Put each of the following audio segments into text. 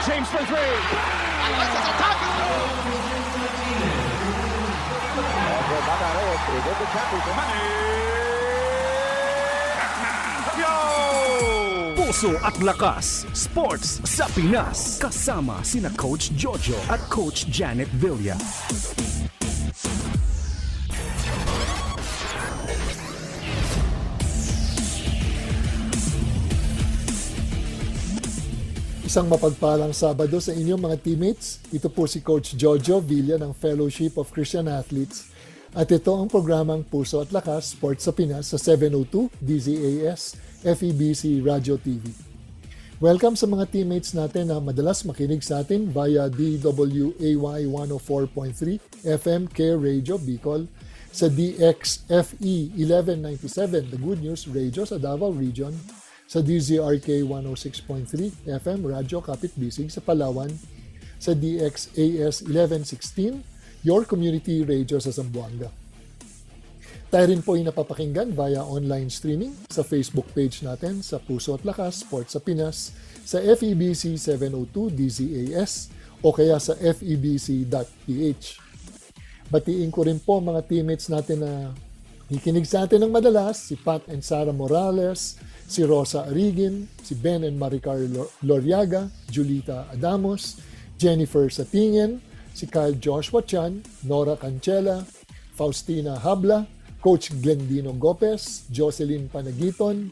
James for three. Puso at Lakas, Sports sa Pinas. Kasama sina Coach Jojo at Coach Janet Villa. Isang mapagpalang Sabado sa inyong mga teammates. Ito po si Coach Jojo Villa ng Fellowship of Christian Athletes. At ito ang programang Puso at Lakas, Sports sa Pinas sa 702 DZAS FEBC Radio TV. Welcome sa mga teammates natin na madalas makinig sa atin via DWAY 104.3 FM Care Radio Bicol, sa DXFE 1197 The Good News Radio sa Davao Region, sa DZRK 106.3 FM Radyo Kapit Bisig sa Palawan, sa DXAS 1116 Your Community Radio sa Zamboanga. Tayo rin po ay napapakinggan via online streaming sa Facebook page natin sa Puso at Lakas Sports sa Pinas, sa FEBC 702 DZAS o kaya sa febc.ph. Batiin ko rin po mga teammates natin na nakikinig sa atin ng madalas, si Pat and Sara Morales, si Rosa Arigin, si Ben and Maricar Loriaga, Julita Adamos, Jennifer Satingen, si Kyle Joshua Chan, Nora Cancela, Faustina Habla, Coach Glendino Gopez, Jocelyn Panagiton,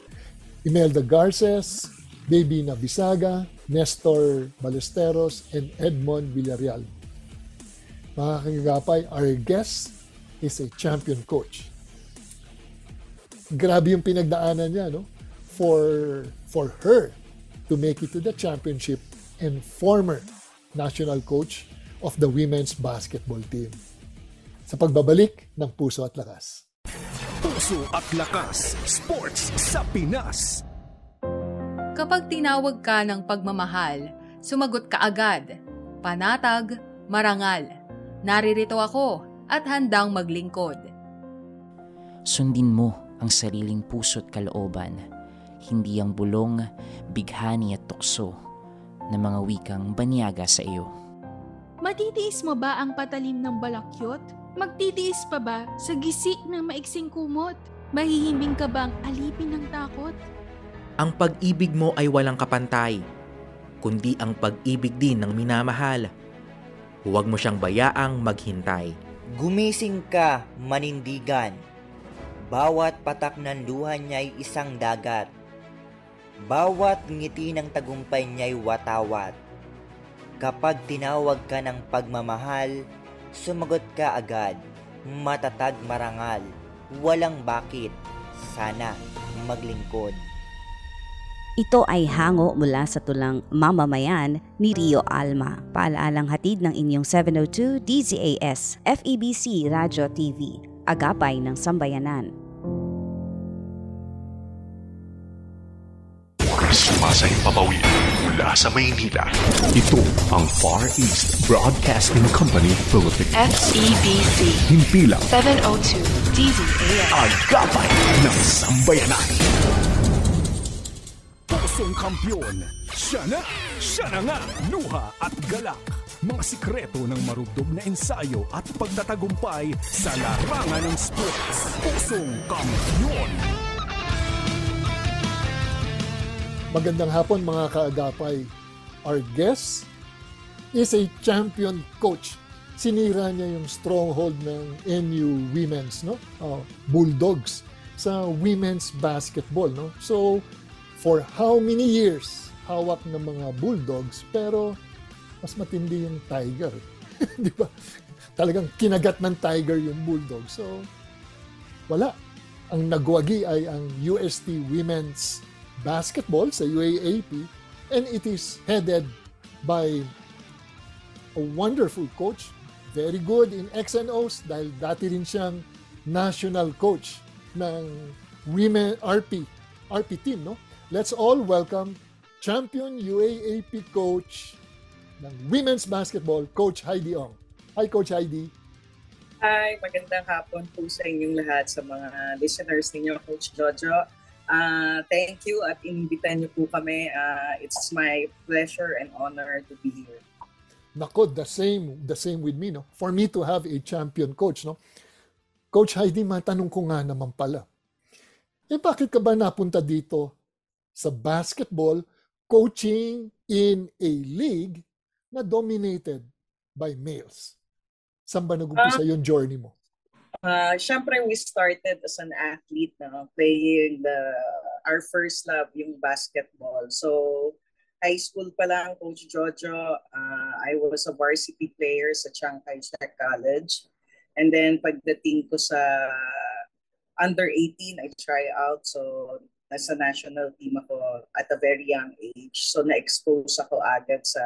Imelda Garces, Baby Nabisaga, Nestor Ballesteros, and Edmond Villarreal. Mga kagagapay, our guest is a champion coach. Grabe yung pinagdaanan niya, no? For her to make it to the championship, and former national coach of the women's basketball team. Sa pagbabalik ng Puso at Lakas. Puso at Lakas, Sports sa Pinas. Kapag tinawag ka ng pagmamahal, sumagot ka agad. Panatag, marangal. Naririto ako at handang maglingkod. Sundin mo ang sariling puso't kalooban, hindi ang bulong, bighani at tukso na mga wikang banyaga sa iyo. Matitiis mo ba ang patalim ng balakyot? Magtitiis pa ba sa gisik ng maiksing kumot? Mahihimbing ka bang alipin ng takot? Ang pag-ibig mo ay walang kapantay, kundi ang pag-ibig din ng minamahal. Huwag mo siyang bayaang maghintay. Gumising ka, manindigan. Bawat patak ng luha niya'y isang dagat. Bawat ngiti ng tagumpay niya'y watawat. Kapag tinawag ka ng pagmamahal, sumagot ka agad. Matatag marangal. Walang bakit. Sana maglingkod. Ito ay hango mula sa tulang Mamamayan ni Rio Alma. Paalaalang hatid ng inyong 702 DZAS FEBC Radio TV, agapay ng sambayanan. Sumasahing papawid mula sa Maynila. Ito ang Far East Broadcasting Company Philippines. FEBC. Himpilang 702 DZAS. Agapay ng sambayanan. Pusong kampyon. Siya na nga, luha at galak. Mga sikreto ng marubdob na ensayo at pagtatagumpay sa larangan ng sports. Pusong kampyon. Magandang hapon mga kaagapay. Our guest is a champion coach. Sinira niya yung stronghold ng NU Women's, no? Bulldogs sa women's basketball, no? So, for how many years hawak ng mga Bulldogs, pero mas matindi yung Tiger. Di ba? Talagang kinagat ng Tiger yung Bulldogs. So, wala. Ang nagwagi ay ang UST Women's Basketball sa UAAP, and it is headed by a wonderful coach, very good in X&Os dahil dati rin siyang national coach ng Women RP team, no? Let's all welcome champion UAAP coach ng women's basketball, Coach Heidi Ong. Hi, Coach Heidi. Hi, magandang hapon po sa inyong lahat, sa mga listeners ninyo, Coach Jojo. Thank you at inimbitan niyo po kami. It's my pleasure and honor to be here. Nako, the same with me, no? For me to have a champion coach, no? Coach Heidi, matanong ko nga naman pala. Bakit ka ba napunta dito sa basketball coaching in a league na dominated by males? Saan ba nag-umpisa yung journey mo? Siyempre, we started as an athlete, playing our first love, yung basketball. So, high school pa lang, Coach Jojo, I was a varsity player sa Chiang Kai-shek College. And then, pagdating ko sa under 18, I try out. So, nasa national team ako at a very young age. So, na-expose ako agad sa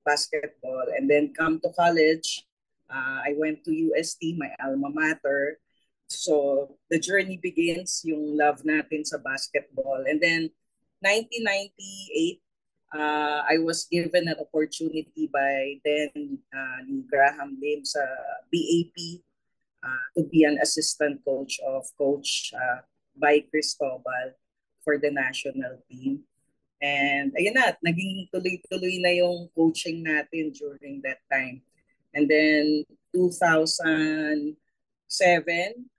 basketball. And then, come to college, I went to UST, my alma mater. So, the journey begins, yung love natin sa basketball. And then, 1998, I was given an opportunity by then Graham Lim sa BAP to be an assistant coach of Coach by Cristobal for the national team. And ayun na, naging tuloy-tuloy na yung coaching natin during that time. And then 2007,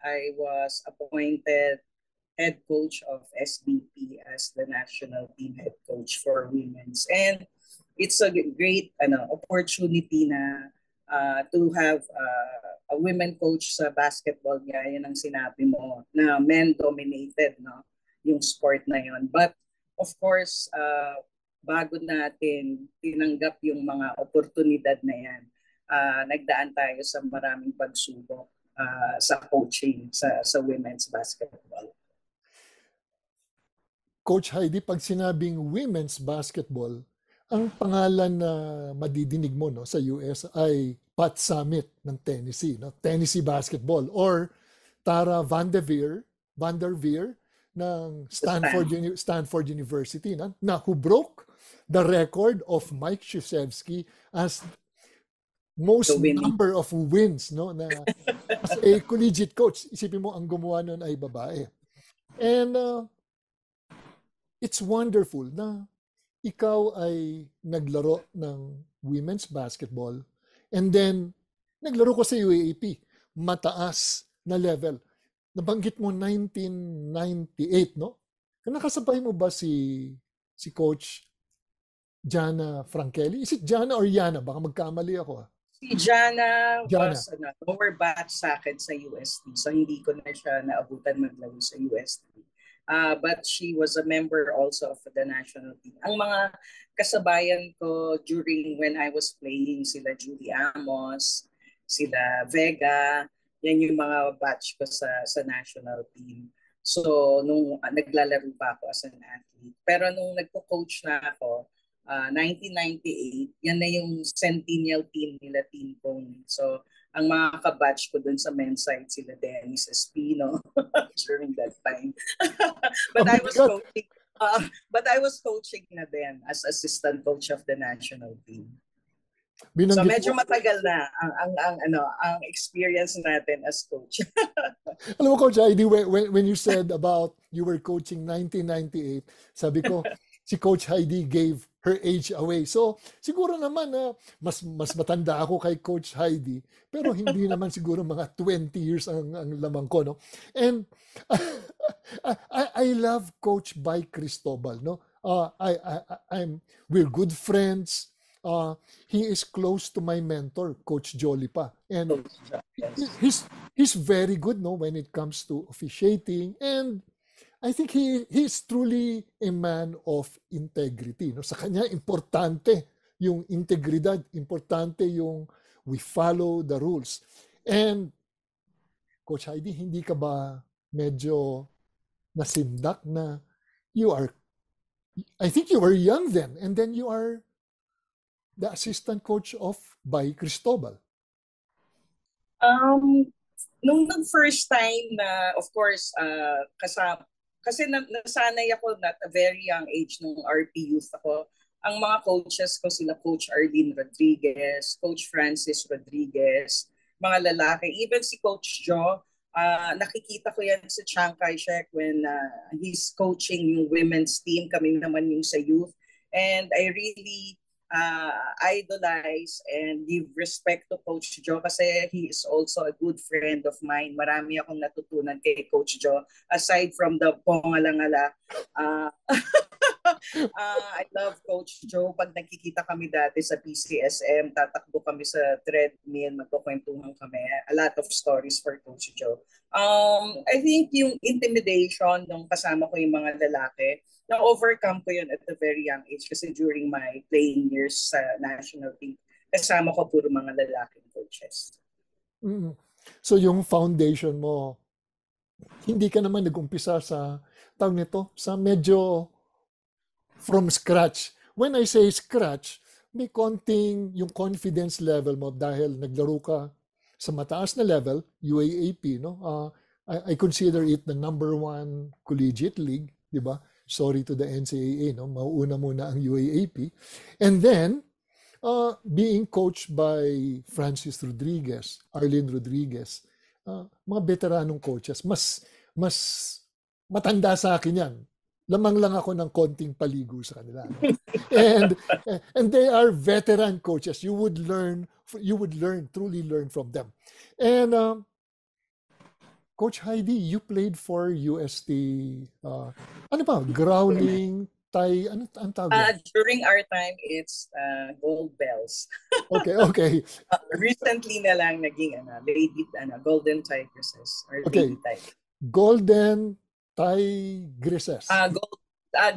I was appointed head coach of SBP as the national team head coach for women's. And it's a great opportunity na to have a women coach sa basketball. Yan ang sinabi mo, na men-dominated, no? Yung sport na yon. But of course, bago natin tinanggap yung mga oportunidad na yan, nagdaan tayo sa maraming pagsubok sa coaching sa women's basketball. Coach Heidi, pag sinabing women's basketball, ang pangalan na madidinig mo, no, sa US ay Pat Summitt ng Tennessee, no? Tennessee basketball, or Tara Vanderveer ng Stanford University, na who broke the record of Mike Krzyzewski as most number of wins, no, na as a collegiate coach. Isipin mo, ang gumawa nun ay babae. And it's wonderful na ikaw ay naglaro ng women's basketball and then naglaro ko sa UAAP, mataas na level. Nabanggit mo 1998, no? Nakasabay mo ba si Coach Jana Frankelli? Is it Jana or Yana? Baka magkamali ako. Si Jana was lower batch sa akin sa UST. So hindi ko na siya naabutan maglaro sa UST. But she was a member also of the national team. Ang mga kasabayan ko during when I was playing, sila Julie Amos, sila Vega, yan yung mga batch ko sa national team. So, nung naglalaro pa ako as an athlete. Pero nung nagpo-coach na ako, 1998, yan na yung centennial team nila, Team Pony. So, ang mga kabatch ko dun sa men's side, sila Dennis Espino during that time. But I was coaching na din as assistant coach of the national team. So medyo matagal na ang experience natin as coach. Alam mo, Coach Heidi, when you said about you were coaching 1998, sabi ko, si Coach Heidi gave her age away. So, siguro naman na mas matanda ako kay Coach Heidi, pero hindi naman siguro mga 20 years ang lamang ko, no? And I love Coach by Cristobal, no? We're good friends. He is close to my mentor, Coach Jolly pa. And he's very good, no, when it comes to officiating, and I think he is truly a man of integrity. No? Sa kanya, importante yung integridad, importante yung we follow the rules. And Coach Heidi, hindi ka ba medyo nasindak na I think you were young then, and then you are the assistant coach of by Cristobal? Nung first time na, of course, kasi nasanay ako at a very young age nung RP youth ako. Ang mga coaches ko sila Coach Arlene Rodriguez, Coach Francis Rodriguez, mga lalaki. Even si Coach Joe, Nakikita ko yan sa Chiang Kai-shek when he's coaching yung women's team, kami naman yung sa youth. And I really idolize and give respect to Coach Joe kasi he is also a good friend of mine. Marami akong natutunan kay Coach Joe aside from the pongalangala. I love Coach Joe. Pag nakikita kami dati sa PCSM, tatakbo kami sa treadmill, magkukwentuhan kami. A lot of stories for Coach Joe. I think yung intimidation nung kasama ko yung mga lalaki, na-overcome ko yun at a very young age kasi during my playing years sa national team, kasama ko puro mga lalaking coaches. So yung foundation mo, hindi ka naman nag-umpisa sa tawag nito, sa medyo from scratch. When I say scratch, may konting yung confidence level mo dahil naglaro ka sa mataas na level, UAAP, no? I consider it the number 1 collegiate league, di ba? Sorry to the NCAA, no? Mauuna muna ang UAAP. And then, being coached by Francis Rodriguez, Arlene Rodriguez, mga veteranong coaches, mas matanda sa akin yan. Lamang lang ako ng konting paligo sa kanila. No? And they are veteran coaches. You would truly learn from them. And Coach Heidi, you played for UST, ano ba, growling, Thai, ano ang tawag? During our time, it's Gold Bells. Okay. Recently na lang naging Golden Tigresses. Or okay. Golden Tigresses.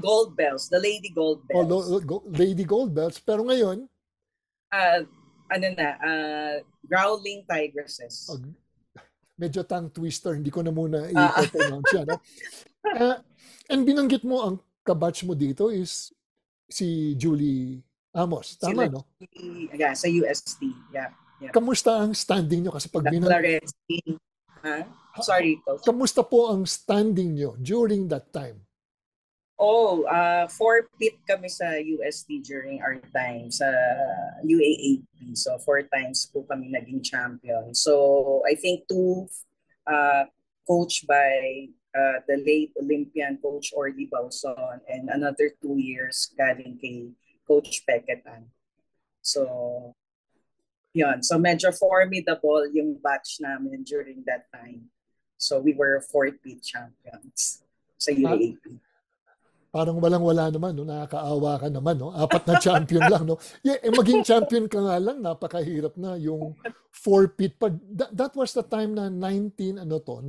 Gold Bells, the Lady Gold Bells. Lady Gold Bells, pero ngayon? Growling Tigresses. Medyo tongue twister, hindi ko na muna i-pronounce yan. No? And binanggit mo ang kabatch mo dito is si Julie Amos. Tama, no? Yeah, sa UST. Yeah. Kamusta ang standing nyo? Kasi pag binanggit... Sorry, Coach. Kamusta po ang standing nyo during that time? 4-peat kami sa UST during our time sa UAAP. So 4 times po kami naging champion. So I think 2 coached by the late Olympian Coach Orly Bauson and another 2 years galing kay Coach Peketan. So yun. So medyo formidable yung batch namin during that time. So we were 4-peat champions sa UAAP. Parang walang-wala naman, no? Nakakaawa ka naman, no? 4 na champion lang, no? Yeah, maging champion ka nga lang, napakahirap na yung 4-peat pa. That was the time na 1987 to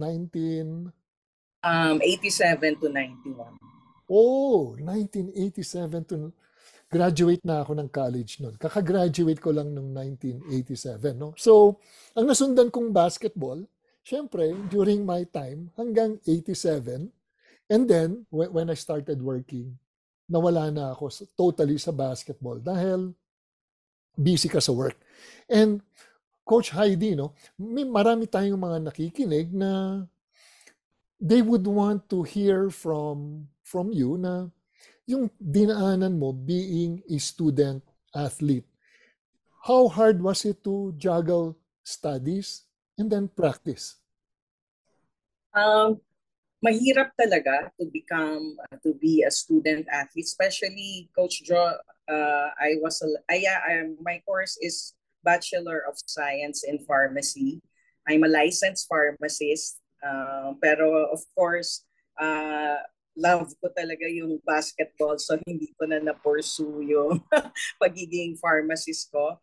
91. 1987 to... Graduate na ako ng college noon. Kaka-graduate ko lang noong 1987, no? So, ang nasundan kong basketball, syempre, during my time, hanggang 87. And then, when I started working, nawala na ako totally sa basketball dahil busy ka sa work. And Coach Heidi, no, may marami tayong mga nakikinig na they would want to hear from you na yung dinaanan mo being a student athlete. How hard was it to juggle studies and then practice? Mahirap talaga to be a student athlete, especially Coach Joe. My course is Bachelor of Science in Pharmacy. I'm a licensed pharmacist, pero of course, love ko talaga yung basketball, so hindi ko na pursue yung pagiging pharmacist ko.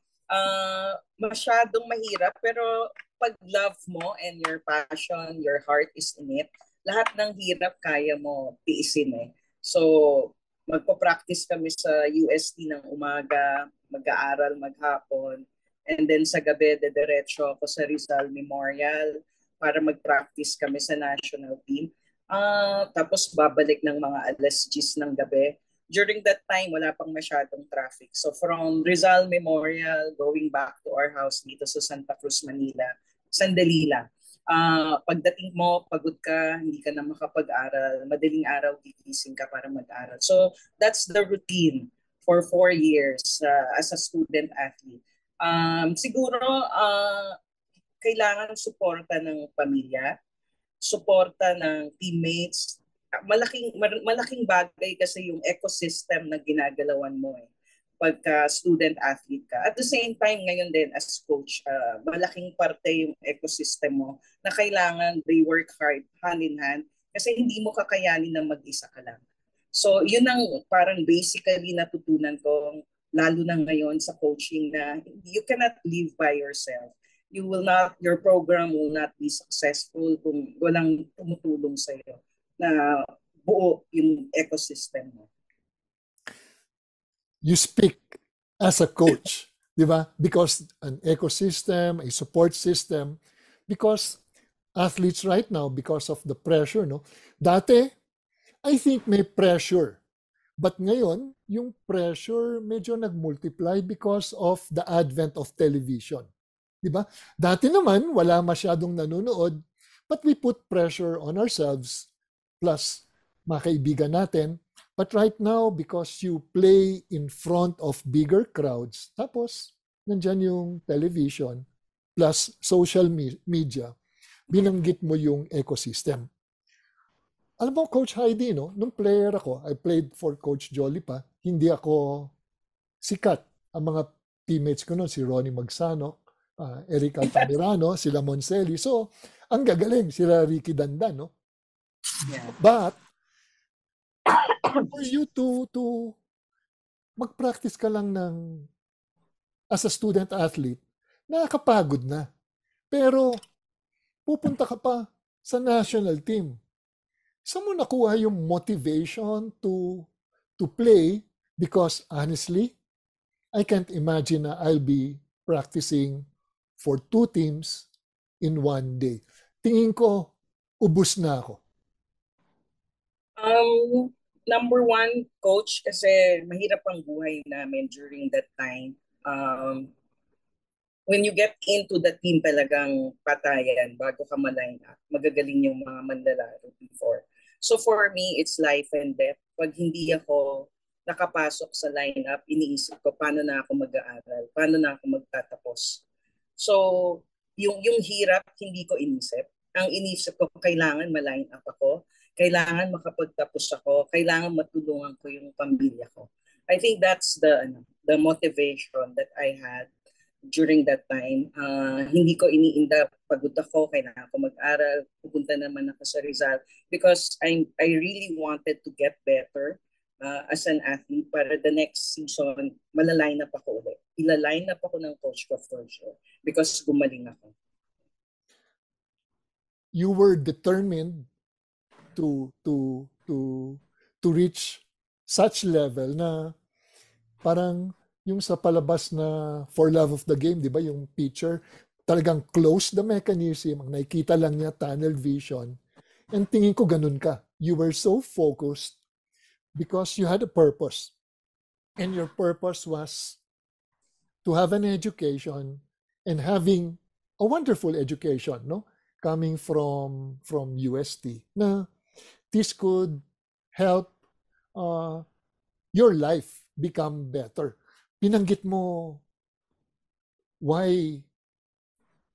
Masyadong mahirap, pero pag love mo and your passion, your heart is in it, lahat ng hirap kaya mo tiisin eh. So, magpo-practice kami sa UST ng umaga, mag-aaral maghapon, and then sa gabi, dediretso ako sa Rizal Memorial para mag-practice kami sa national team. Tapos babalik ng mga alas 10 ng gabi. During that time, wala pang masyadong traffic. So from Rizal Memorial, going back to our house dito sa Santa Cruz, Manila, sandali lang. Pagdating mo, pagod ka, hindi ka na makapag-aral, madaling araw, gigising ka para mag-aral. So that's the routine for 4 years as a student athlete. Siguro, kailangan suporta ng pamilya. suporta ng teammates. Malaking bagay kasi yung ecosystem na ginagalawan mo pagka student athlete ka. At the same time, ngayon din as coach, malaking parte yung ecosystem mo na kailangan they work hard, hand in hand, kasi hindi mo kakayanin na mag-isa ka lang. So, yun ang parang basically natutunan ko, lalo na ngayon sa coaching, na you cannot live by yourself. Your program will not be successful kung walang tumutulong sa iyo na buo yung ecosystem mo. You speak as a coach, di ba? Because an ecosystem, a support system, because athletes right now, because of the pressure, no? Dati, I think may pressure. But ngayon, yung pressure medyo nag-multiply because of the advent of television. Di ba? Dati naman, wala masyadong nanonood, but we put pressure on ourselves, plus mga kaibigan natin. But right now, because you play in front of bigger crowds, tapos nandyan yung television, plus social media, binanggit mo yung ecosystem. Alam mo, Coach Heidi, no? Nung player ako, I played for Coach Jolly pa, hindi ako sikat. Ang mga teammates ko noon, si Ronnie Magsano, Eric Altamirano, sila Monselli. So, ang gagaling, sila Ricky Dandan, no? Yeah. But, for you to mag-practice ka lang as a student athlete, nakakapagod na. Pero, pupunta ka pa sa national team. Saan mo nakuha yung motivation to play? Because honestly, I can't imagine na I'll be practicing for 2 teams in 1 day. Tingin ko, ubus na ako. Number 1, coach, kasi mahirap ang buhay namin during that time. When you get into the team, talagang patayan bago ka ma-line up. Magagaling yung mga manlalaro before. So for me, it's life and death. Pag hindi ako nakapasok sa lineup, iniisip ko paano na ako mag-aaral, paano na ako magtatapos. So yung hirap, hindi ko inisip. Ang inisip ko, kailangan ma-line up ako, kailangan makapagtapos ako, kailangan matulungan ko yung pamilya ko. I think that's the motivation that I had during that time. Hindi ko iniinda, pagod ako, kailangan ko mag-aral, pupunta naman ako sa Rizal, because I really wanted to get better as an athlete para the next season, malaline up ako ulit. Ilaline up ako ng coach ko for sure, because gumaling ako. You were determined to reach such level na parang yung sa palabas na For Love of the Game, di ba, yung pitcher, talagang close the mechanism, ang nakikita lang niya, tunnel vision. And tingin ko ganun ka. You were so focused because you had a purpose. And your purpose was to have an education and having a wonderful education, no? Coming from UST, na this could help your life become better. Pinanggit mo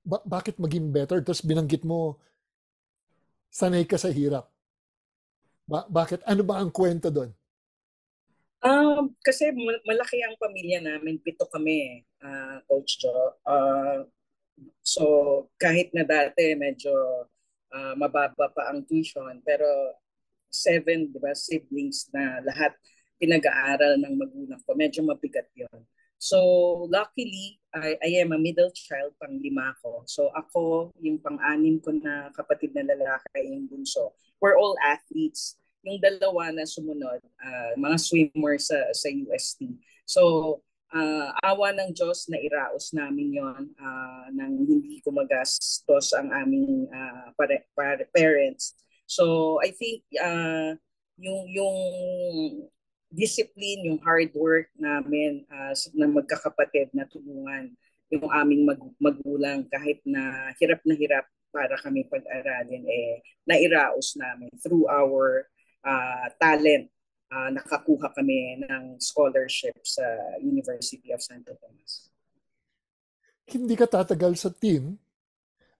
bakit maging better, tapos binanggit mo sanay ka sa hirap. Bakit? Ano ba ang kwento doon? Kasi malaki ang pamilya namin, 7 kami, Coach Jo. So kahit na dati medyo mababa pa ang tuition, pero 7, di ba, siblings na lahat pinag-aaral ng magulang ko, medyo mabigat yon. So luckily, I am a middle child, pang-5 ko. So ako, yung pang-6 ko na kapatid na lalaki, yung bunso. We're all athletes. Yung 2 na sumunod, mga swimmer sa UST. So awa ng Diyos na iraos namin yon, nang hindi gumagastos ang aming parents. So I think yung discipline, yung hard work namin na magkakapatid na tulungan yung aming magulang kahit na hirap para kami pag-aralin, nairaos namin through our talent. Nakakuha kami ng scholarship sa University of Santo Tomas. Hindi ka tatagal sa team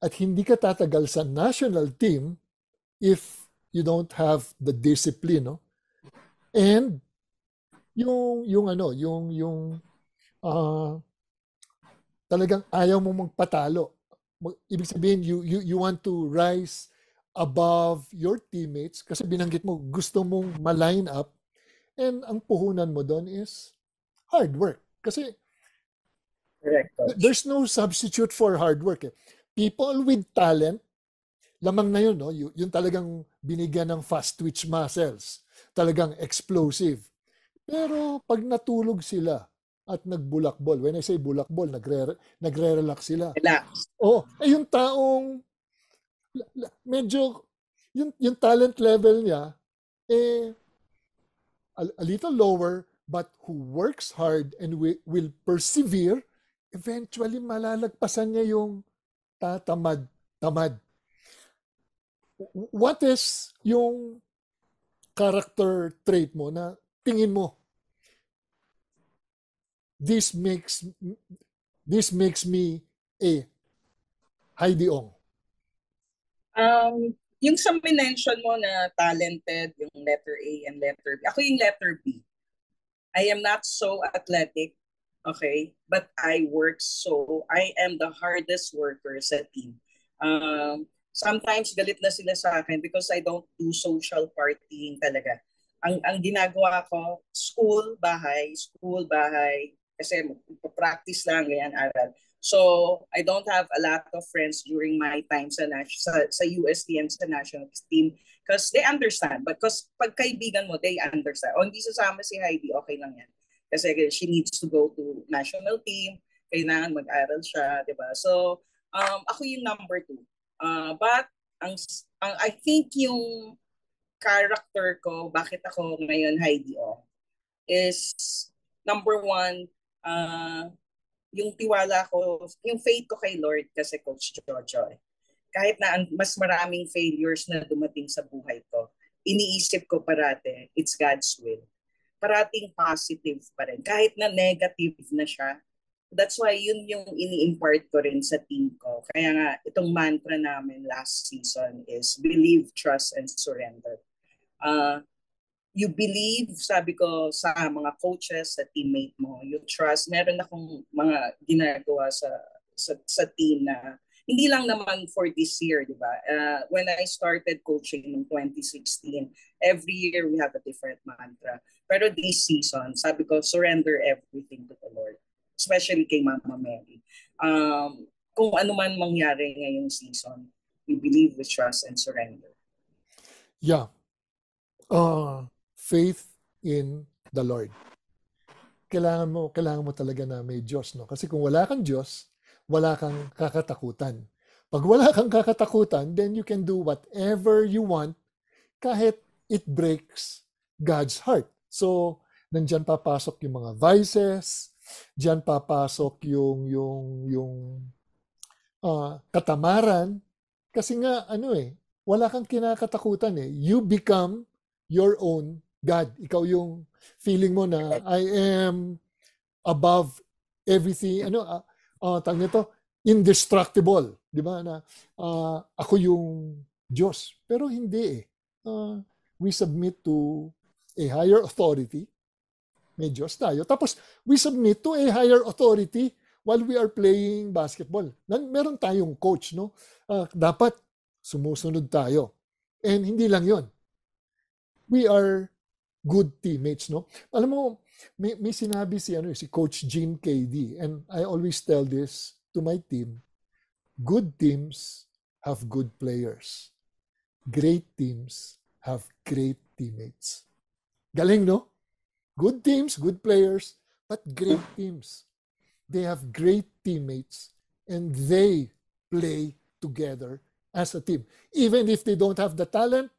at hindi ka tatagal sa national team if you don't have the discipline, no? And yung talagang ayaw mo magpatalo. Ibig sabihin, you want to rise above your teammates kasi binanggit mo, gusto mong ma-line up, and ang puhunan mo doon is hard work. Kasi Correct. there's no substitute for hard work. People with talent, lamang na yun, no? Yun talagang binigyan ng fast twitch muscles. Talagang explosive. Pero pag natulog sila at nagbulakbol, when I say bulakbol, nagre-relax sila. Relax. Yung taong medyo, yung talent level niya, a little lower, but who works hard and will persevere, eventually malalagpasan niya yung tatamad. What is yung character trait mo na tingin mo, this makes me a Heidi Ong? Yung sa mention mo na talented, yung letter A and letter B. Ako yung letter B. I am not so athletic, okay? But I work so. I am the hardest worker sa team. Sometimes galit na sila sa akin because I don't do social partying talaga. Ang ginagawa ko, school, bahay, kasi practice lang, ganyan, aral. So, I don't have a lot of friends during my time sa UST and sa national team because they understand. But because pag kaibigan mo, they understand. O hindi sasama si Heidi, okay lang yan. Kasi she needs to go to national team, kailangan mag-aral siya, di ba? So, ako yung number 2. But, I think yung character ko, bakit ako ngayon Heidi Ong, is number 1, yung tiwala ko, yung faith ko kay Lord kasi Coach Jojo. Kahit na mas maraming failures na dumating sa buhay ko, iniisip ko parate, it's God's will. Parating positive pa rin. Kahit na negative na siya, that's why yun yung ini-impart ko rin sa team ko. Kaya nga, itong mantra namin last season is believe, trust, and surrender. You believe, sabi ko sa mga coaches, sa teammate mo, you trust. Meron akong mga ginagawa sa team na hindi lang naman for this year, di ba? When I started coaching in 2016, every year we have a different mantra. Pero this season, sabi ko, surrender everything to the Lord. Especially kay Mama Mary. Kung ano man mangyari ngayong season, we believe, we trust, and surrender. Yeah. Faith in the Lord. Kailangan mo talaga na may Diyos, no? Kasi kung wala kang Diyos, wala kang kakatakutan. Pag wala kang kakatakutan, then you can do whatever you want kahit it breaks God's heart. So, nandyan papasok yung mga vices, diyan papasok yung katamaran, kasi nga wala kang kinakatakutan eh. You become your own God. Ikaw yung feeling mo na I am above everything. Tawag nito, indestructible, di ba? Na ako yung Diyos. Pero hindi eh. We submit to a higher authority. May Diyos tayo. Tapos we submit to a higher authority while we are playing basketball. Meron tayong coach, no? Dapat sumusunod tayo. And hindi lang yon. We are good teammates, no? Alam mo, may sinabi si Coach Gene KD, and I always tell this to my team. Good teams have good players. Great teams have great teammates. Galing, no? Good teams, good players, but great teams. They have great teammates, and they play together as a team. Even if they don't have the talent,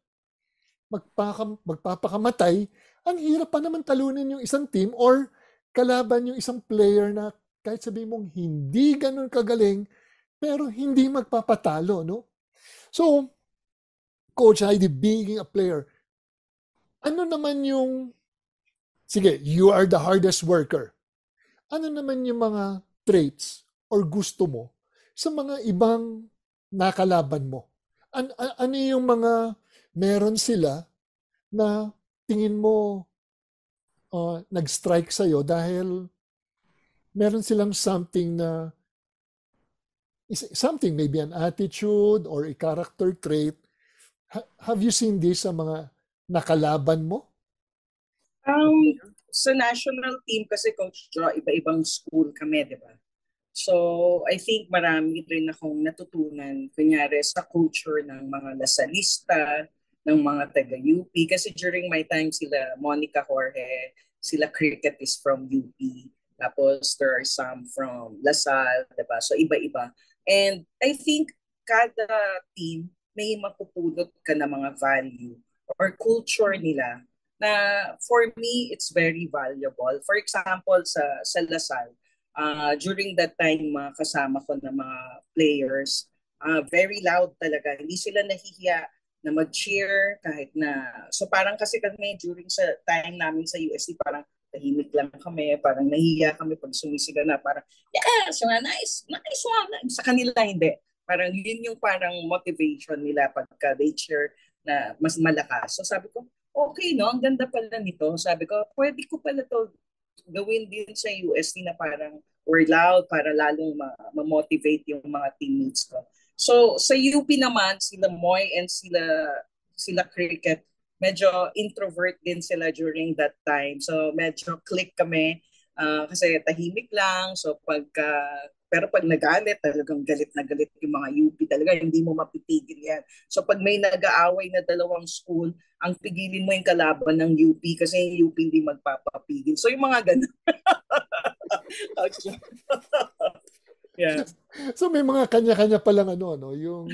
magpapakamatay, ang hirap pa naman talunin yung isang team or kalaban yung isang player na kahit sabihin mong hindi ganun kagaling, pero hindi magpapatalo, no? So, Coach Heidi, being a player, ano naman yung, sige, you are the hardest worker. Ano naman yung mga traits or gusto mo sa mga ibang nakalaban mo? Ano yung mga meron sila na tingin mo nag-strike sa'yo dahil meron silang something na something, maybe an attitude or a character trait. Have you seen this sa mga nakalaban mo? Sa national team kasi, Coach Joe, iba-ibang school kami, di ba? So, I think marami rin akong natutunan, kunyari, sa culture ng mga lasalista, ng mga taga-UP. Kasi during my time, sila Monica Jorge, sila cricket is from UP. Tapos, there are some from Lasal, di ba? So, iba-iba. And I think kada team may mapupulot ka na mga value or culture nila na for me, it's very valuable. For example, sa Lasal, during that time, kasama ko na mga players, very loud talaga. Hindi sila nahihiya na mag-cheer kahit na... So parang kasi kami during sa time namin sa UST, parang tahimik lang kami, parang nahihiya kami pag sumisigaw na parang, yes, nice one. Sa kanila hindi. Parang yun yung parang motivation nila pagka they cheer na mas malakas. So sabi ko, okay no, ang ganda pala nito. Sabi ko, pwede ko pala to gawin din sa UST na parang we're loud para lalong ma-motivate yung mga teammates ko. So sa UP naman, sila Moy and sila Cricket, medyo introvert din sila during that time. So medyo click kami kasi tahimik lang. So pero pag nagalit, talagang galit na galit yung mga UP talaga, hindi mo mapipigil yan. So pag may nag-aaway na dalawang school, ang pigilin mo yung kalaban ng UP kasi yung UP hindi magpapapigil. So yung mga ganun. Yeah. So may mga kanya-kanya pa lang yung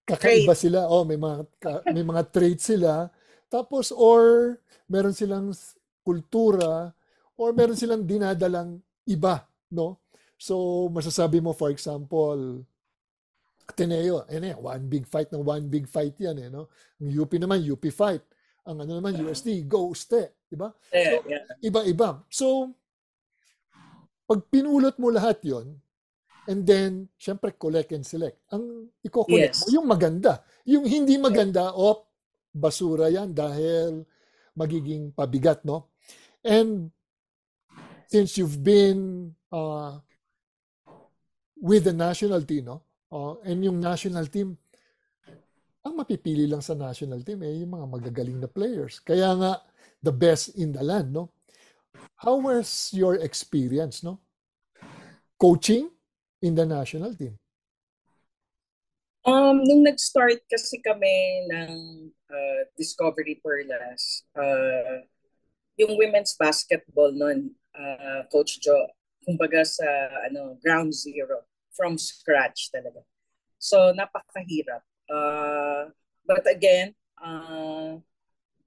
kakaiba sila. May mga traits sila. Tapos or meron silang kultura or meron silang dinadalang iba, no? So masasabi mo, for example, Ateneo, one big fight yan, no? Ang UP naman, UP fight. Ang naman, USD, go Uste, di ba? So, iba-iba. So, pag pinulot mo lahat yon, and then, syempre, collect and select. Ang i-collect mo, yung maganda. Yung hindi maganda, basura yan dahil magiging pabigat, no? And since you've been with the national team, no? And yung national team, ang mapipili lang sa national team yung mga magagaling na players. Kaya nga, the best in the land, no? How was your experience, no? Coaching in the national team? Nung nag-start kasi kami ng Discovery Perlas, yung women's basketball nun, Coach Joe, kumbaga sa ground zero, from scratch talaga. So, napakahirap. But again,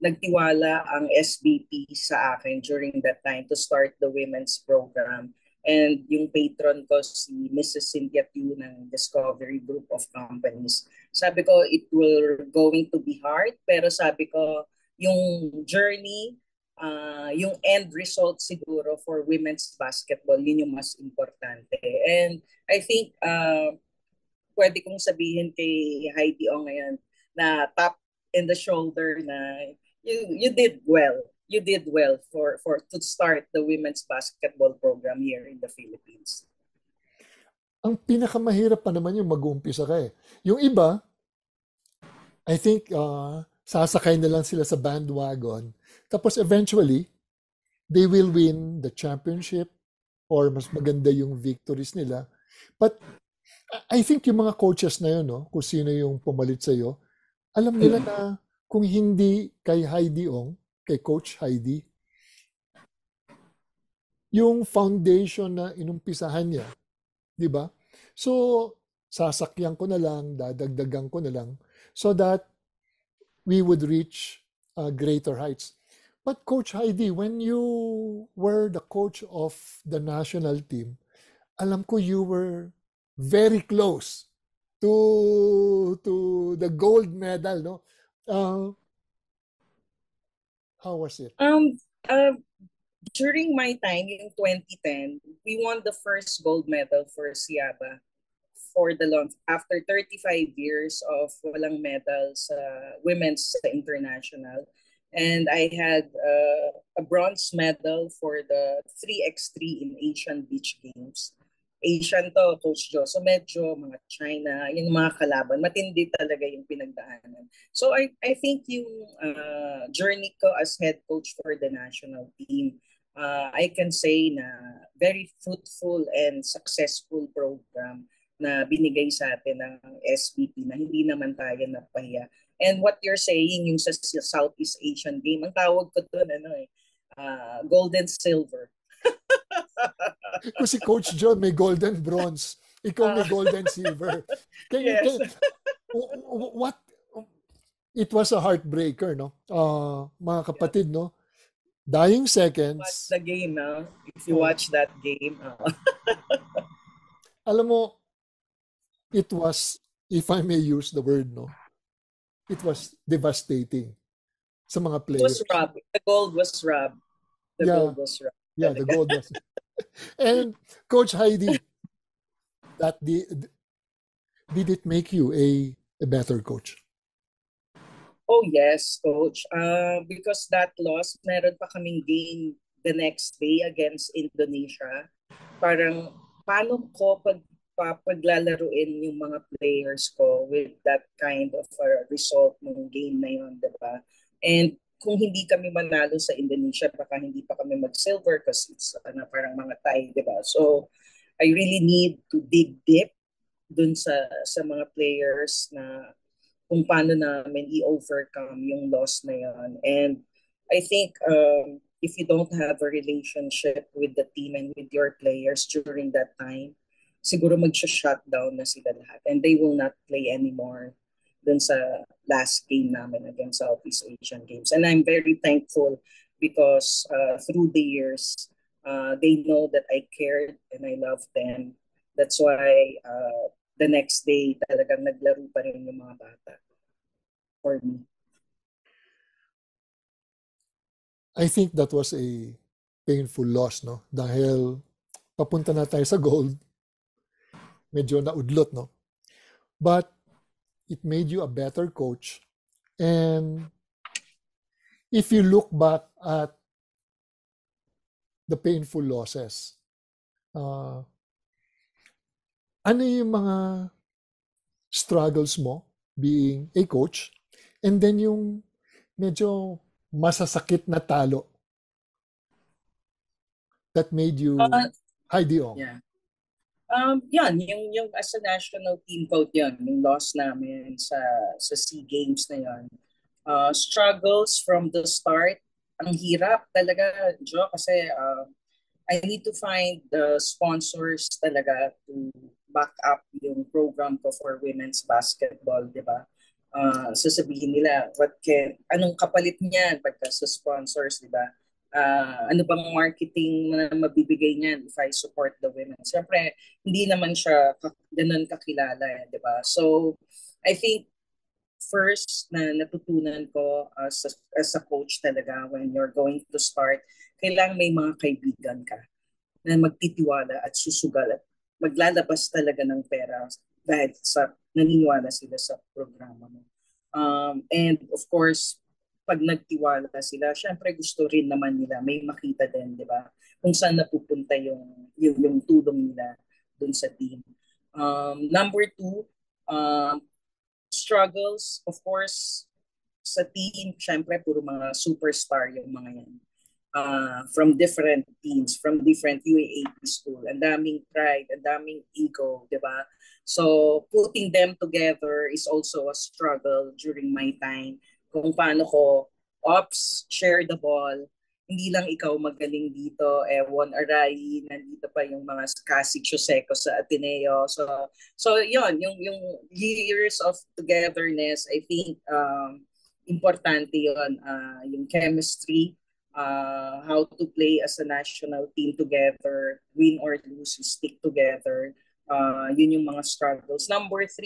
nagtiwala ang SBP sa akin during that time to start the women's program. And yung patron ko, si Mrs. Cynthia Pugh ng Discovery Group of Companies. Sabi ko, it will going to be hard. Pero sabi ko, yung journey, yung end result siguro for women's basketball, yun yung mas importante. And I think pwede kong sabihin kay Heidi O ngayon na tap in the shoulder na you did well. You did well for to start the women's basketball program here in the Philippines. Ang pinakamahirap pa naman yung mag-uumpisa ka . Yung iba, I think sasakay na lang sila sa bandwagon. Tapos eventually, they will win the championship or mas maganda yung victories nila. But I think yung mga coaches na yun, no, kung sino yung pumalit sa'yo, alam nila na kung hindi kay Heidi Ong, kay Coach Heidi, yung foundation na inumpisahan niya, di ba? So, sasakyan ko na lang, dadagdagan ko na lang, so that we would reach greater heights. But Coach Heidi, when you were the coach of the national team, alam ko you were very close to the gold medal, no? How was it? During my time in 2010, we won the first gold medal for Siaba for the long after 35 years of walang medal sa women's sa international. And I had a bronze medal for the 3x3 in Asian Beach Games. Asian to, Coach Jo. So medyo mga China, yung mga kalaban, matindi talaga yung pinagdaanan. So I think yung journey ko as head coach for the national team, I can say na very fruitful and successful program na binigay sa atin ng SBP na hindi naman tayo napahiya. And what you're saying, yung sa Southeast Asian game, ang tawag ko doon, gold and silver. Kung si Coach John may golden bronze, ikaw may golden silver. What? It was a heartbreaker, no? Mga kapatid, no? Dying seconds. Watch the game, no? If you watch that game. Alam mo, it was, if I may use the word, no? It was devastating sa mga players. It was robbed. The gold was robbed. The gold was robbed. Yeah, the gold was. And Coach Heidi, did it make you a better coach? Oh yes, Coach. Because that loss, meron pa kaming game the next day against Indonesia. Parang paano ko paglalaruin yung mga players ko with that kind of result ng game na yun, diba? And kung hindi kami manalo sa Indonesia, baka hindi pa kami mag-silver kasi it's parang mga tie, diba? So, I really need to dig deep dun sa mga players na kung paano namin i-overcome yung loss na yun. And I think if you don't have a relationship with the team and with your players during that time, siguro mag-shutdown na sila lahat and they will not play anymore dun sa last game namin against Southeast Asian Games. And I'm very thankful because through the years, they know that I cared and I love them. That's why the next day talagang naglaro pa rin yung mga bata for me. I think that was a painful loss, no? Dahil papunta na tayo sa gold, medyo naudlot, no? But it made you a better coach. And if you look back at the painful losses, ano yung mga struggles mo being a coach? And then yung medyo masasakit na talo that made you Heidi Ong. Yeah. Yan, yung as a national team coach yan, yung loss namin sa SEA Games na yan. Struggles from the start. Ang hirap talaga, Jo, kasi I need to find the sponsors talaga to back up yung program ko for women's basketball, di ba? Sasabihin nila, anong kapalit niyan pagka sa sponsors, di ba? Ano bang marketing na mabibigay niyan if I support the women? Siyempre, hindi naman siya ganun kakilala, di ba? So, I think first na natutunan ko as a coach talaga when you're going to start, kailangan may mga kaibigan ka na magtitiwala at susugal at maglalabas talaga ng pera dahil sa naniniwala sila sa programa mo. And of course, pag nagtiwala sila, syempre gusto rin naman nila may makita din, di ba? Kung saan napupunta yung tulong nila dun sa team. Number 2, struggles, of course, sa team, syempre puro mga superstar yung mga yan. From different teams, from different UAAP school. Ang daming pride, ang daming ego, di ba? So, putting them together is also a struggle during my time. Kung paano ko, share the ball. Hindi lang ikaw magaling dito, Won Aray, nandito pa yung mga Cassie Chuseko sa Ateneo. So yun, yung years of togetherness, I think importante yun. Yung chemistry, how to play as a national team together, win or lose, stick together. Yun yung mga struggles. Number 3,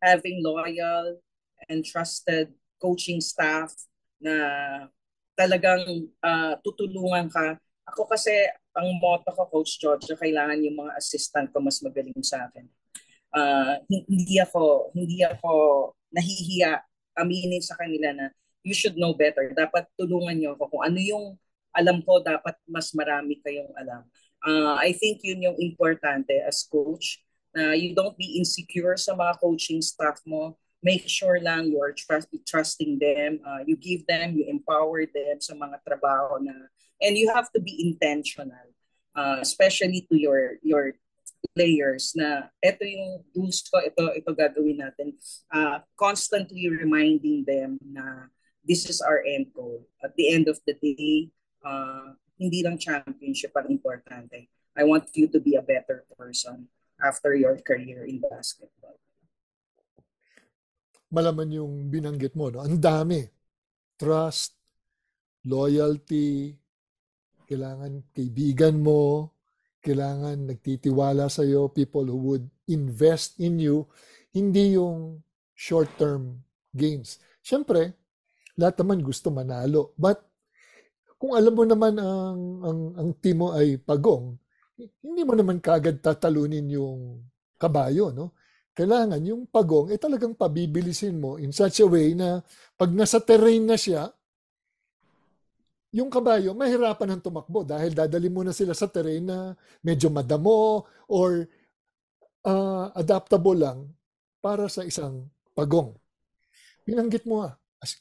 having loyal and trusted coaching staff na talagang tutulungan ka. Ako kasi, ang motto ko, Coach George, kailangan yung mga assistant ko mas magaling sa akin. hindi ako nahihiya aminin sa kanila na you should know better. Dapat tulungan niyo ako kung ano yung alam ko, dapat mas marami kayong alam. I think yun yung importante as coach, na you don't be insecure sa mga coaching staff mo. Make sure lang you are trusting them, you give them, you empower them sa mga trabaho na, and you have to be intentional, especially to your players na ito yung rules ko, ito gagawin natin. Constantly reminding them na this is our end goal. At the end of the day, hindi lang championship ang importante. I want you to be a better person after your career in basketball. Malaman yung binanggit mo, no? Ang dami. Trust, loyalty, kailangan kaibigan mo, kailangan nagtitiwala sa'yo, people who would invest in you, hindi yung short-term gains. Siyempre, lahat naman gusto manalo. But kung alam mo naman ang team mo ay pagong, hindi mo naman kagad tatalunin yung kabayo, no? Kailangan yung pagong talagang pabibilisin mo in such a way na pag nasa terrain na siya, yung kabayo mahirapan ng tumakbo dahil dadali mo na sila sa terrain na medyo madamo or adaptable lang para sa isang pagong. Binanggit mo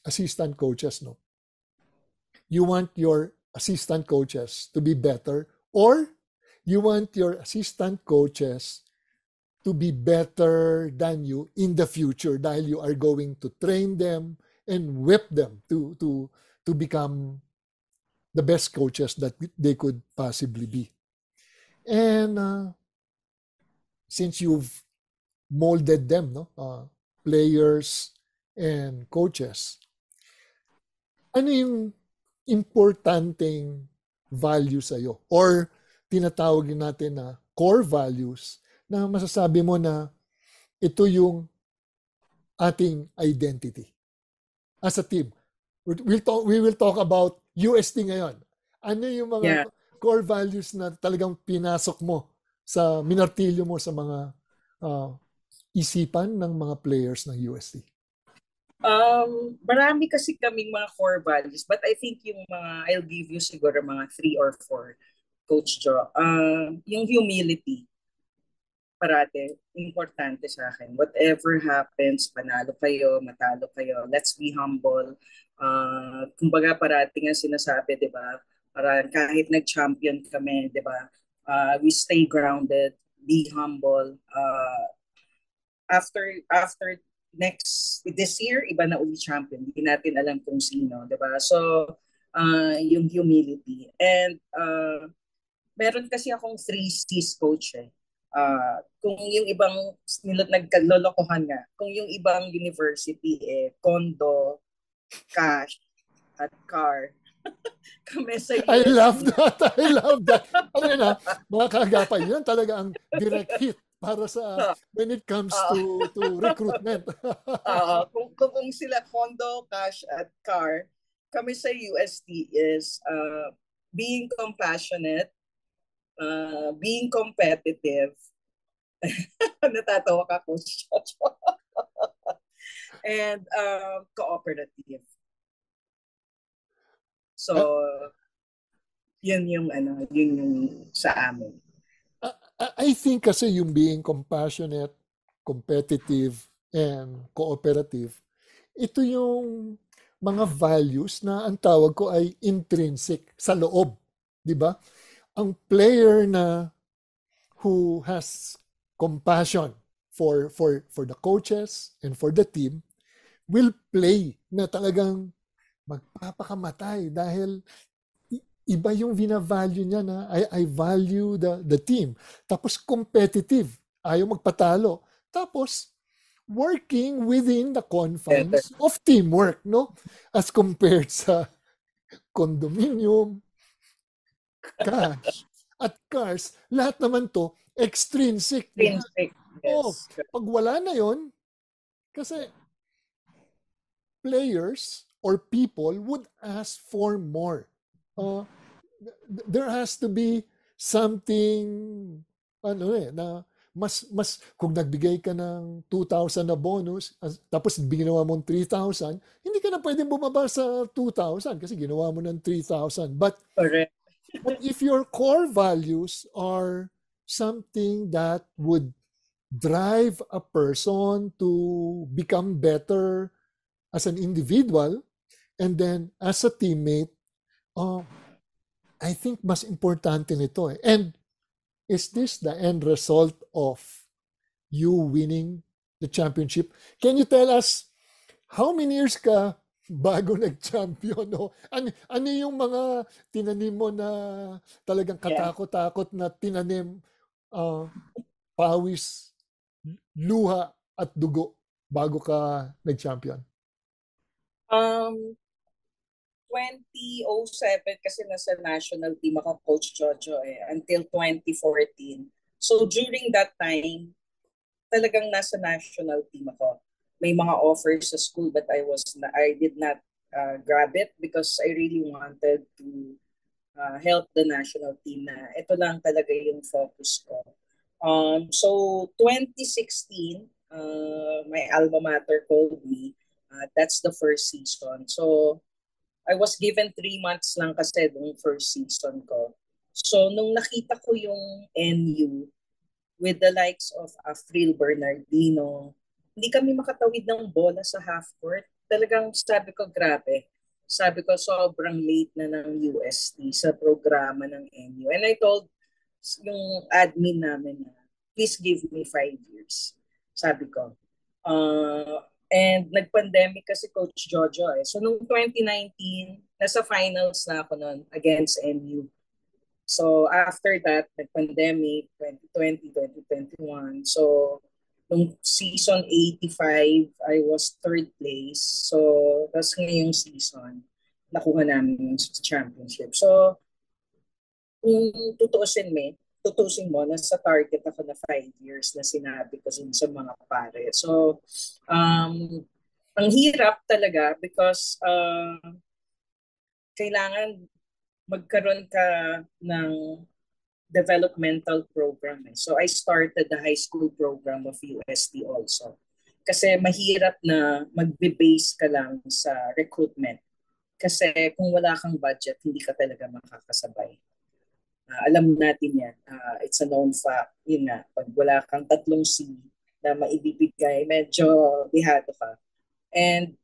assistant coaches, no? You want your assistant coaches to be better, or you want your assistant coaches to be better than you in the future dahil you are going to train them and whip them to become the best coaches that they could possibly be. And since you've molded them, no, players and coaches, ano yung importanteng value sa'yo? Or tinatawag natin na core values na masasabi mo na ito yung ating identity as a team. We will talk about UST ngayon. Ano yung mga core values na talagang pinasok mo sa minartilyo mo sa mga isipan ng mga players ng UST? Marami kasi kaming mga core values, but I think yung mga, I'll give you siguro mga 3 or 4, Coach Joe. Yung humility, parate, importante sa akin. Whatever happens, panalo kayo, matalo kayo, let's be humble. Kumbaga parati nga sinasabi, di ba? Parang kahit nag-champion kami, di ba? We stay grounded, be humble. After this year, iba na uli champion. Hindi natin alam kung sino, di ba? So, yung humility. And meron kasi akong 3 C's, coach eh. Kung yung ibang nagkalolokohan nga, kung yung ibang university condo, cash, at car. Kami sa UST. I love that. Ano na, mga kagapay, yan talaga ang direct hit para sa when it comes to recruitment. Kung sila condo, cash, at car, kami sa UST is being compassionate, being competitive. Natatawa ka, Coach. And cooperative. So, yun yung sa amin. I think kasi yung being compassionate, competitive, and cooperative, ito yung mga values na ang tawag ko ay intrinsic sa loob, di ba? Ang player na who has compassion for the coaches and for the team will play na talagang magpapakamatay dahil iba yung vina-value niya na I value the team. Tapos competitive, ayaw magpatalo. Tapos working within the confines of teamwork, no? As compared sa condominium, cash, at cars, lahat naman to extrinsic. Extrinsic, yes. Pag wala na yon, kasi players or people would ask for more. There has to be something na mas kung nagbigay ka ng 2,000 na bonus, tapos ginawa mong 3,000, hindi ka na pwedeng bumaba sa 2,000 kasi ginawa mo ng 3,000. But Correct. But if your core values are something that would drive a person to become better as an individual and then as a teammate, I think mas importante nito. And is this the end result of you winning the championship? Can you tell us how many years ka bago nag-champion? No? Ano yung mga tinanim mo na talagang katakot-takot na tinanim, pawis, luha at dugo bago ka nag-champion? 2007 kasi nasa national team ako, Coach Jojo, until 2014. So during that time, talagang nasa national team ako. May mga offers sa school but I did not grab it because I really wanted to help the national team na ito lang talaga yung focus ko. So 2016, my alma mater called me. That's the first season. So I was given 3 months lang kasi nung first season ko. So nung nakita ko yung NU with the likes of Afril Bernardino, hindi kami makatawid ng bola sa half court. Talagang sabi ko, grabe. Sabi ko, sobrang late na ng UST sa programa ng NU. And I told yung admin namin na, please give me 5 years. Sabi ko. And nag-pandemic kasi Coach Jojo. So noong 2019, nasa finals na ako noon against NU. So after that, nag-pandemic, 2020, 2021. So nung season 85, I was 3rd place. So tapos ngayong season, nakuha namin yung championship. So kung tutuusin mo, nasa target ako na 5 years na sinabi ko sa mga pare. So, ang hirap talaga because kailangan magkaroon ka ng developmental program. So, I started the high school program of UST also. Kasi mahirap na magbe-base ka lang sa recruitment. Kasi kung wala kang budget, hindi ka talaga makakasabay. Alam natin yan. It's a known fact. Yun nga, pag wala kang 3 C na maibibigay, medyo bihado ka. And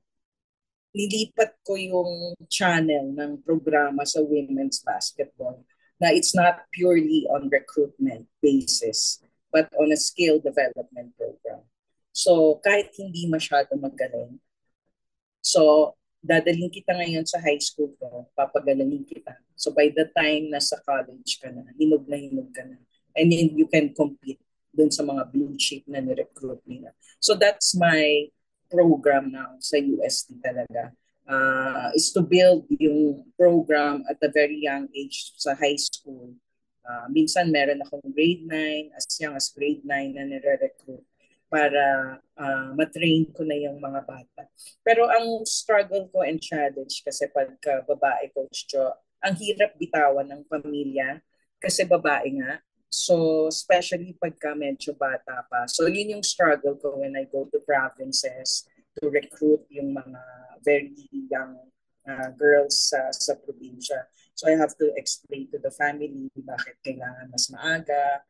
nilipat ko yung channel ng programa sa women's basketball na it's not purely on recruitment basis but on a skill development program. So kahit hindi masyado magaling, so dadalhin kita ngayon sa high school ko, papagalangin kita. So by the time nasa college ka na, hinog ka na. And then you can compete dun sa mga blue chip na ni-recruit nila. So that's my program now sa UST talaga. Is to build yung program at a very young age sa high school. Minsan meron akong grade 9, as young as grade 9 na nire-recruit para matrain ko na yung mga bata. Pero ang struggle ko and challenge kasi pagka babae, Coach Jo, ang hirap bitawan ng pamilya kasi babae nga. So, especially pagka medyo bata pa. So, yun yung struggle ko when I go to provinces to recruit yung mga very young girls sa probinsya. So, I have to explain to the family bakit kailangan mas maaga.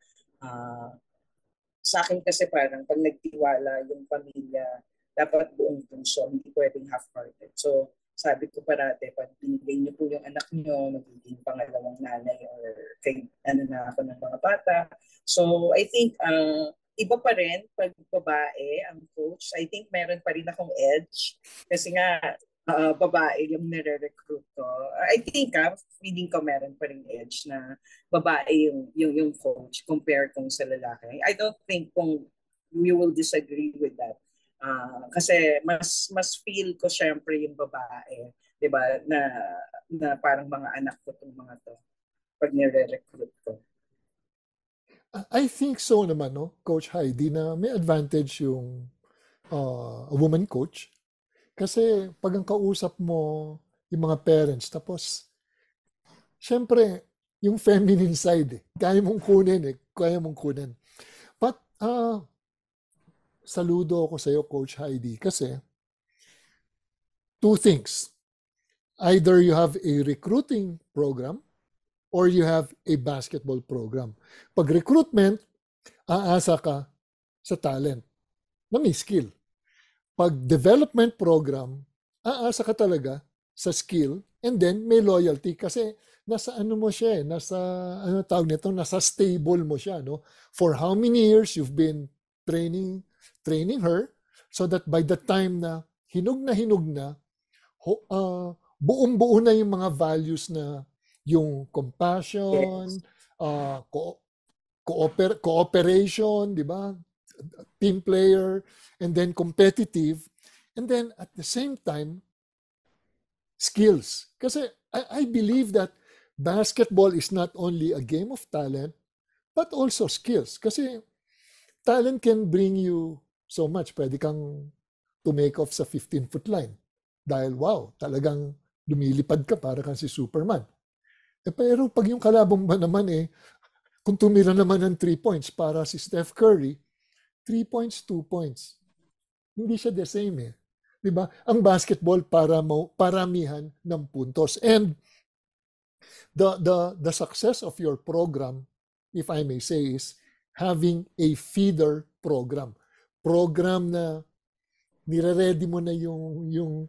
Sa akin kasi parang pag nagtiwala yung pamilya, dapat buong puso, hindi pwedeng half-hearted. So sabi ko parate, pag binigay niyo po yung anak niyo, magiging pangalawang nanay or kay na ako ng mga bata. So I think iba pa rin pag babae ang coach. I think meron pa rin akong edge kasi nga babae yung nire-recruit ko. I think feeling ko meron pa rin edge na babae yung coach compare kung sa lalaki. I don't think kung you will disagree with that. Kasi mas feel ko syempre yung babae, 'di ba? Na parang mga anak ko tong mga to pag nire-recruit ko. I think so naman, no, Coach Heidi, na may advantage yung a woman coach. Kasi pag ang kausap mo yung mga parents, tapos syempre yung feminine side, kaya mong kunin. But saludo ako sa iyo, Coach Heidi, kasi two things. Either you have a recruiting program or you have a basketball program. Pag recruitment, aasa ka sa talent na may skill. Pag development program, aasa ka talaga sa skill and then may loyalty kasi nasa ano mo siya nasa tawag nito, nasa stable mo siya, no? For how many years you've been training her so that by the time na hinog na buong-buo na yung mga values na yung compassion, cooperation, di ba? Team player, and then competitive, and then at the same time, skills. Kasi I believe that basketball is not only a game of talent, but also skills. Kasi talent can bring you so much. Pwede kang to make off sa 15-foot line. Dahil wow, talagang lumilipad ka para kang si Superman. Pero pag yung kalabang ba naman kung tumira naman ng 3 points para si Steph Curry, 3 points, 2 points. Hindi siya the same Diba? Ang basketball paramihan ng puntos. And the success of your program, if I may say, is having a feeder program. Program na nire-ready mo na yung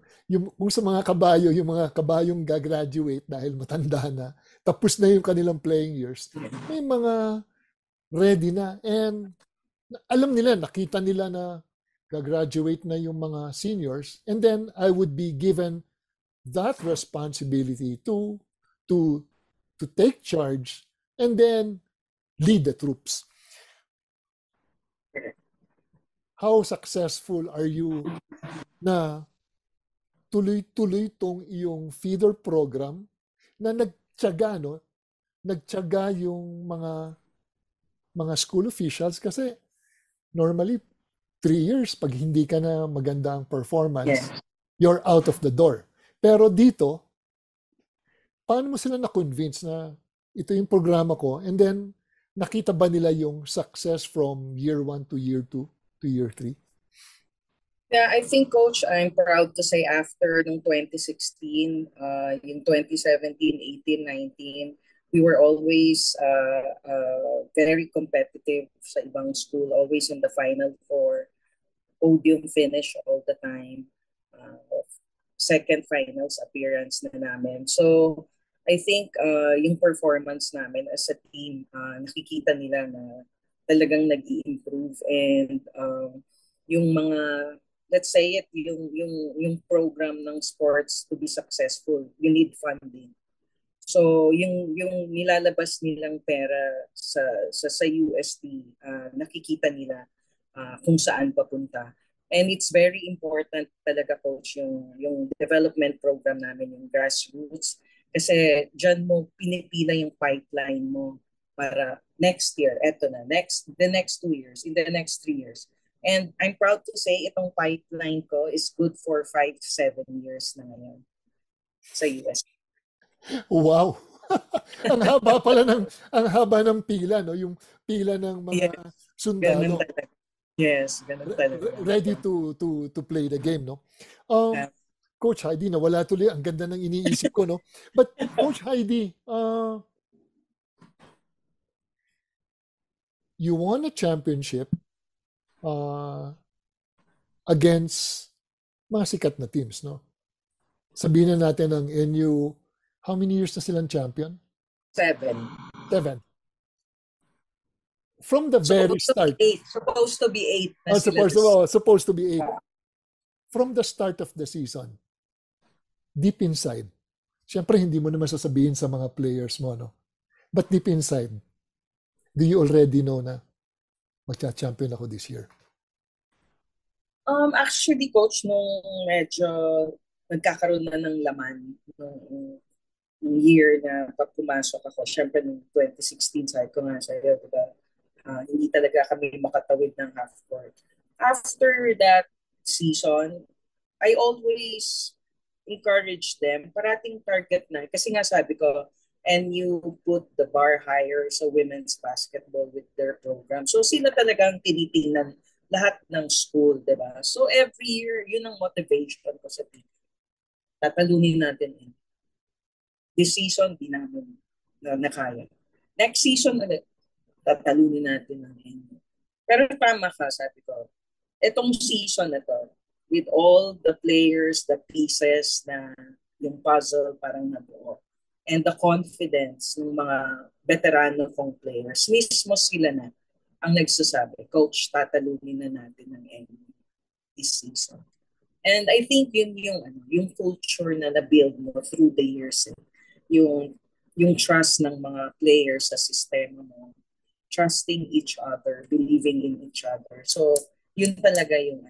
kung sa mga kabayo, yung mga kabayong gagraduate dahil matanda na, tapos na yung kanilang playing years, may mga ready na. And alam nila, nakita nila na gagraduate na yung mga seniors, and then I would be given that responsibility to take charge and then lead the troops. How successful are you na tuloy-tuloy tong iyong feeder program na nagtiyaga yung mga school officials kasi normally 3 years pag hindi ka na maganda ang performance, you're out of the door. Pero dito, paano mo sila na-convince na ito yung programa ko, and then nakita ba nila yung success from year 1 to year 2 to year 3? Yeah, I think, Coach, I'm proud to say after nung 2016, yung 2017, 18, 19, we were always very competitive sa ibang school, always in the Final Four, podium finish all the time, second finals appearance na namin. So, I think yung performance namin as a team, nakikita nila na talagang nag-i-improve, and yung mga, let's say it, yung program ng sports to be successful, you need funding. So yung nilalabas nilang pera sa UST, nakikita nila kung saan papunta. And it's very important talaga, Coach, yung development program namin, yung grassroots, kasi dyan mo pinipila yung pipeline mo para next year, the next 2 years, in the next 3 years. And I'm proud to say itong pipeline ko is good for 5 to 7 years na ngayon sa US. Wow! ang haba ng pila, no? Yung pila ng mga sundalo. Yes, ganun talaga. Ready to play the game, no? Coach Heidi, nawala tuloy. Ang ganda ng iniisip ko, no? But Coach Heidi, you won a championship against mga sikat na teams, no? Sabihin na natin ang NU, how many years na silang champion? 7. From the very start. Supposed to be 8. Supposed to be 8. From the start of the season, deep inside, siyempre hindi mo naman sasabihin sa mga players mo, no? But deep inside, do you already know na magcha-champion ako this year? Actually, Coach, nung medyo nagkakaroon na ng laman nung year na pag pumasok ako, syempre nung 2016, sabi ko nga sa'yo, diba? Hindi talaga kami makatawid ng half court. After that season, I always encourage them, parating target na. Kasi nga sabi ko, and you put the bar higher sa women's basketball with their program. So sila talagang tinitingnan lahat ng school, di ba? So every year, yun ang motivation ko sa team. Tatalunin natin yun. This season, di namin nakaya. Next season ulit, tatalunin natin ng NU. Pero tama ka, sabi ko, itong season na to, with all the players, the pieces na yung puzzle parang nabuo, and the confidence ng mga veterano kong players, mismo sila na ang nagsasabi, Coach, tatalunin na natin ng NU this season. And I think yun yung culture na na-build mo through the years. Yung trust ng mga players sa sistema mo, trusting each other, believing in each other. So, yun talaga yung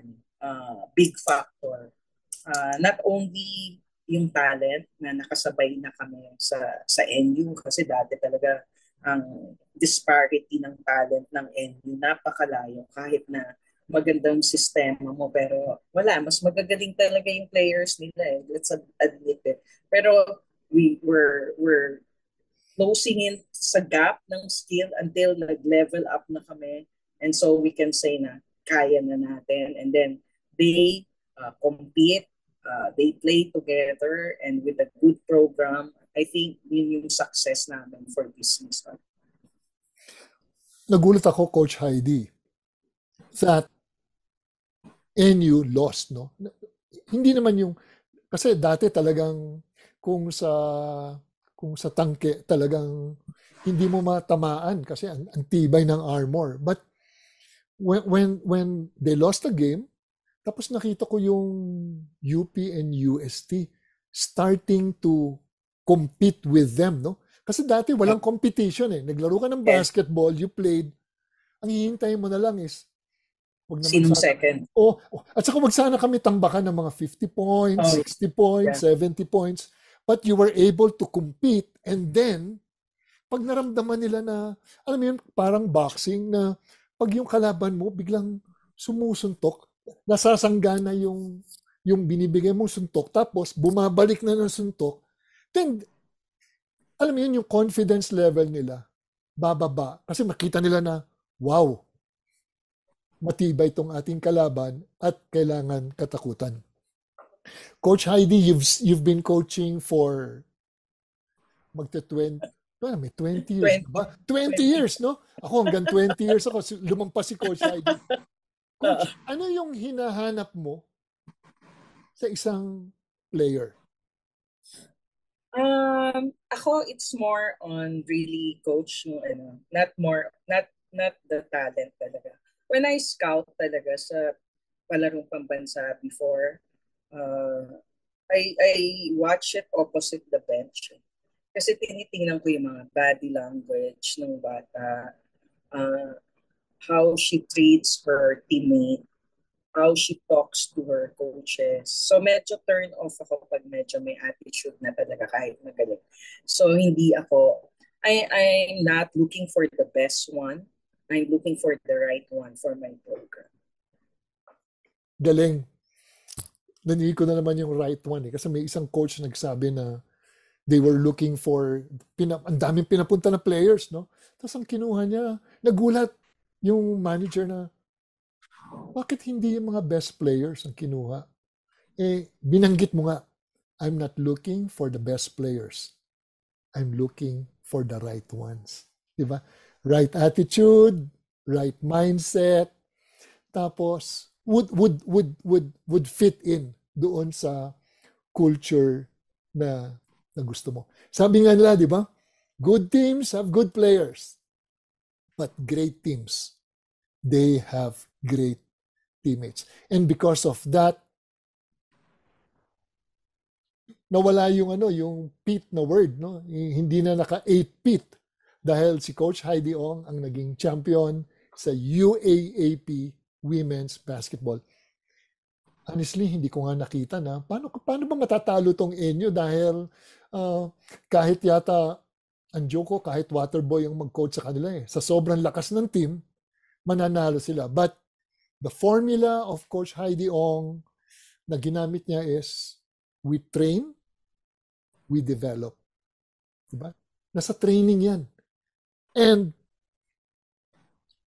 big factor. Not only yung talent na nakasabay na kami sa NU, kasi dati talaga ang disparity ng talent ng NU napakalayo, kahit na magandang sistema mo, pero wala, mas magagaling talaga yung players nila eh. Let's admit it. Pero we're closing in sa gap ng skill until nag-level up na kami, and so we can say na kaya na natin, and then they compete, they play together, and with a good program, I think yun yung success namin for this season. Nagulat ako, Coach Heidi, that NU lost, no? Hindi naman yung, kasi dati talagang kung sa tangke talagang hindi mo matamaan kasi ang tibay ng armor. But when they lost the game, tapos nakita ko yung UP and UST starting to compete with them, no? Kasi dati walang competition eh. Naglaro ka ng basketball, you played. Ang hihintayin mo na lang is sinong second. At saka wag sana kami tambakan ng mga 50 points, 60 points, 70 points. But you were able to compete, and then pag naramdaman nila na, alam mo yun, parang boxing na pag yung kalaban mo biglang sumusuntok, nasasanggana yung binibigay mong suntok, tapos bumabalik na ng suntok, then, alam mo yun, yung confidence level nila, bababa. Kasi makita nila na, wow, matibay itong ating kalaban at kailangan katakutan. Coach Heidi, you've been coaching for may 20 years ba? 20 years, no? Ako hanggang 20 years ako, lumampas si Coach Heidi. Coach, ano yung hinahanap mo sa isang player? Ako, it's more on really coach, not the talent talaga. When I scout talaga sa palarong pambansa before, I watch it opposite the bench. Kasi tinitingnan ko yung mga body language ng bata, how she treats her teammate, how she talks to her coaches. So medyo turn off ako pag medyo may attitude na talaga kahit magaling. So I'm not looking for the best one. I'm looking for the right one for my program. Galing. Nanilig ko na naman yung right one eh. Kasi may isang coach nagsabi na they were looking for, ang daming pinapunta na players, no? Tapos ang kinuha niya, nagulat yung manager na, bakit hindi yung mga best players ang kinuha? Binanggit mo nga, I'm not looking for the best players. I'm looking for the right ones. Diba? Right attitude, right mindset, tapos would fit in doon sa culture na gusto mo. Sabi nga nila, di ba? Good teams have good players. But great teams, they have great teammates. And because of that, nawala yung Pete na word, no? Hindi na naka-8-Pete dahil si Coach Heidi Ong ang naging champion sa UAAP Women's Basketball. Honestly, hindi ko nga nakita na paano ba matatalo tong NU dahil kahit yata ang joke ko, kahit Waterboy ang mag-coach sa kanila eh. Sa sobrang lakas ng team, mananalo sila. But the formula of Coach Heidi Ong na ginamit niya is we train, we develop. Diba? Nasa training yan. And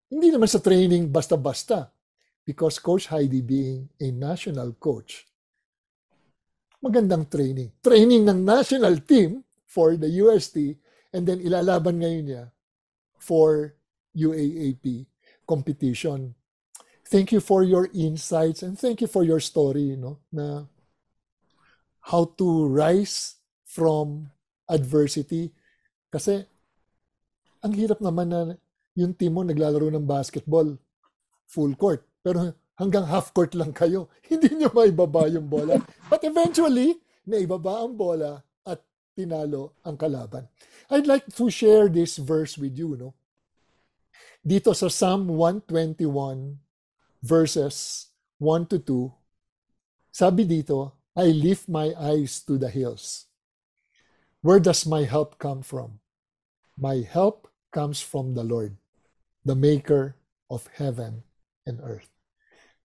hindi naman sa training basta-basta. Because Coach Heidi being a national coach, magandang training. Training ng national team for the UST and then ilalaban ngayon niya for UAAP competition. Thank you for your insights and thank you for your story, na how to rise from adversity. Kasi ang hirap naman na yung team mo naglalaro ng basketball full court. Pero hanggang half court lang kayo. Hindi nyo maibaba yung bola. But eventually, naibaba ang bola at tinalo ang kalaban. I'd like to share this verse with you. Dito sa Psalm 121, verses 1 to 2, sabi dito, I lift my eyes to the hills. Where does my help come from? My help comes from the Lord, the maker of heaven and earth.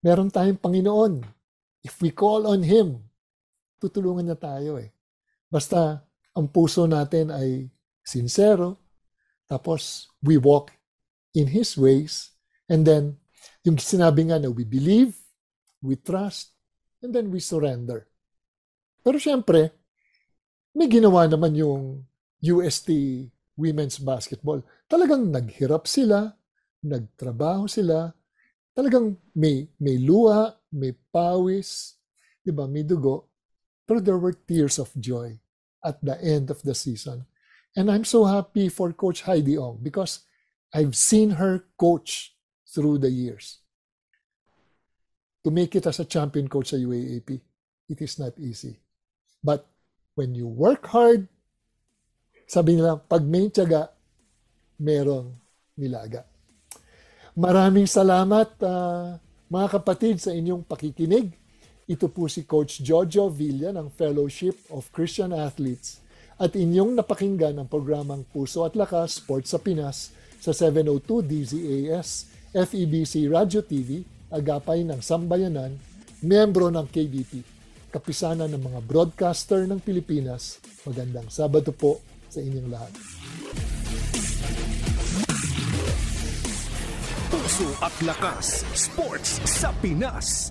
Meron tayong Panginoon. If we call on Him, tutulungan niya tayo eh. Basta ang puso natin ay sincero, tapos we walk in His ways, and then yung sinabi nga na we believe, we trust, and then we surrender. Pero syempre, may ginawa naman yung UST Women's Basketball. Talagang naghirap sila, nagtrabaho sila, talagang may luha, may pawis, diba, may dugo. Pero there were tears of joy at the end of the season. And I'm so happy for Coach Heidi Ong because I've seen her coach through the years. To make it as a champion coach sa UAAP, it is not easy. But when you work hard, sabi nila, pag may tiyaga, merong nilaga. Maraming salamat mga kapatid sa inyong pakikinig. Ito po si Coach Jojo Villa ng Fellowship of Christian Athletes at inyong napakinggan ang programang Puso at Lakas Sports sa Pinas sa 702 DZAS, FEBC Radio TV, agapay ng Sambayanan, miyembro ng KBP, kapisanan ng mga broadcaster ng Pilipinas. Magandang Sabado po sa inyong lahat. Puso at Lakas Sports sa Pinas.